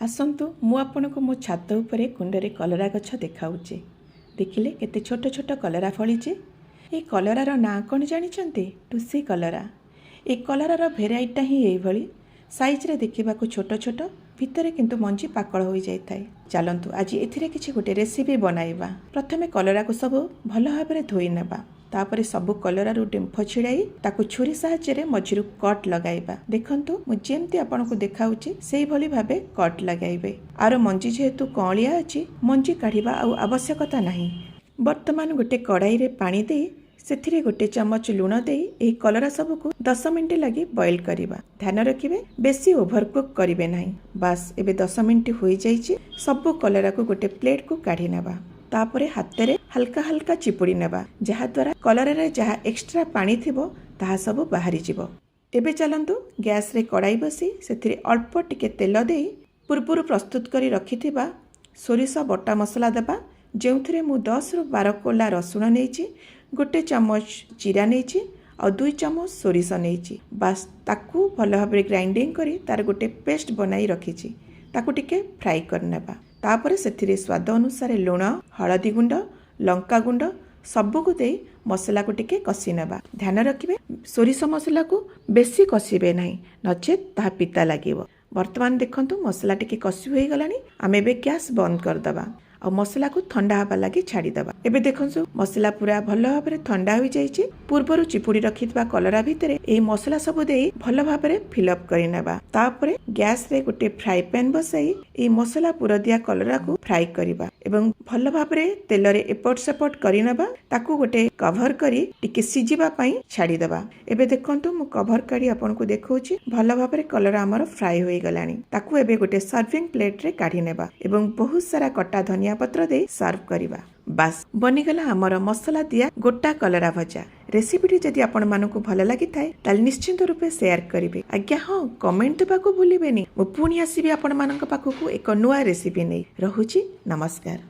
आसतु मु आपनको मो छात उपरे कुंडरे कलरा गछ देखाऊचे। देखिले केते छोट छोट कलरा फलीचे। ये कलरार ना कौन जानिचंती? टुसी कलरा। ये कलरार भेराइटा ही एभली साइज रे देखा छोट छोट भितर किंतु मंजी पाकल हो जाए। चलतु आज एथिरे किछि गोटे रेसिपी बनाइबा। प्रथमे कलरा को सब भल भाव धोई नेबा। तापरे सबु कलरारू डेम्फ छिड़ाई ताकू छुरी साहाय्य मझिरु कट लगाइबा। देखंतु मु जेमती आपनको देखाउची सेही भली भाबे कट लगाइबे। आरो मंजी जेहेतु कलिया अछि मंजी काढिबा आ आवश्यकता नाही। वर्तमान गोटे कड़ाई रे पानी देई सेथिरे गोटे चमच लूण देई एही कलरा सबको 10 मिनिट लगी बॉईल करिबा। ध्यान रखिबे बेसी ओवरकुक करिवे नाही। बास एबे 10 मिनिट होई जाईची। सबु कलरा को गोटे प्लेट को काढी नेबा। तापरे हाथे हल्का हल्का चिपुड़ी नेबा जहा द्वारा कलर रे जहा एक्स्ट्रा पानी थिबो ताहा सब बाहरी जिवो। एबे चलंतु गैस रे कड़ाई बसी सेथिरे अल्प टिके तेल देई पूर्वरु प्रस्तुत करी रखिथिबा सोरिष बटा मसला देबा। जेउथिरे मु 10 रु 12 कोला रसुण नेइची, गोटे चमच जीरा नेइची और 2 चमच सोरिष नेइची। बास ताकू भल भाबरे ग्राइंडिंग करी तार गोटे पेस्ट बनाई रखिची। ताकू टिके फ्राई करनेबा। तापरे सेथिरे स्वाद अनुसार लूण, हळदी गुंड, लंका गुंड सबको दे मसला को टिके कषि नेबा। ध्यान रखिबे सोरिष मसला को बेसी कषिबे नाही नचेत ताहा पिता लागिवो। वर्तमान देखंतु मसला टिके कषि होई गलानी। आमे बे गैस बंद कर दबा और मसला को ठंडा हवा लगी छाड़ी दबा। एबे देखंतु मसला पूरा भल भाबरे ठंडा हो जाईची। पूर्वरु चिपुड़ी रखितबा कलरा भितरे एई मसला सब देई भल भाबरे फिलअप करि नेबा। तापरे गैस रे गोटे फ्राई पैन बसाई एई मसला पूरा दिया कलरा को फ्राई करिबा एवं भल भाबरे तेल रे एपट सेपट करि नेबा। ताकू गोटे कवर करी टिके सिजिबा पई छाड़ी दबा। एबे देखंतु मु कवर करी आपनको देखौची भल भाबरे कलरा हमर फ्राई होई गलानी। ताकू एबे गोटे सर्विंग प्लेट रे काढी नेबा एवं बहुत सारा कटा धनिया पत्र दे सर्व करिबा। बास बनिगला हमर मसला दिया गोटा कलरा भजा। रेसिपीटी जदि आपण मानकु भल लागि थाए ताल निश्चित रूपे शेयर करिवे। आज्ञा हाँ कमेंट देबाकू भूलिबेनी। मु पुणी आसीबी आपण मानक पाखकू एक नुआ रेसिपी नै। रहुची नमस्कार।